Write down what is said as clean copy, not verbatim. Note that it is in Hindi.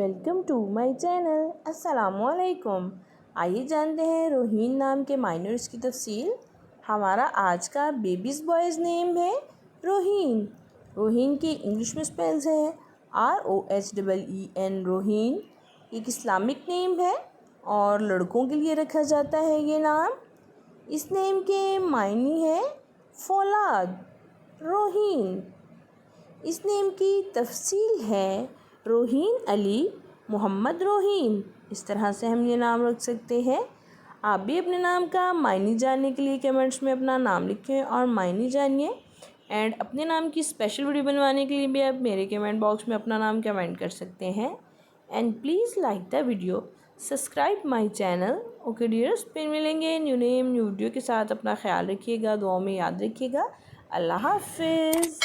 Welcome to my channel. अस्सलामुअलैकुम। आइए जानते हैं रोहीन नाम के माइनर्स की तफसील। हमारा आज का बेबीज़ बॉयज़ नेम है रोहीन। रोहीन की इंग्लिश में स्पेल्स है ROHEEN रोहीन। एक इस्लामिक नेम है और लड़कों के लिए रखा जाता है ये नाम। इस नेम के मायने है फौलाद, रोहीन। इस नेम की तफसील है रोहीन अली मोहम्मद रोहीन। इस तरह से हम ये नाम रख सकते हैं। आप भी अपने नाम का मायने जानने के लिए कमेंट्स में अपना नाम लिखें और मायने जानिए। एंड अपने नाम की स्पेशल वीडियो बनवाने के लिए भी आप मेरे कमेंट बॉक्स में अपना नाम कमेंट कर सकते हैं। And please like the video, subscribe my channel. Okay dears, फिर मिलेंगे न्यू नेम न्यू वीडियो के साथ। अपना ख्याल रखिएगा, दुआओं में याद रखिएगा। अल्लाह हाफिज़।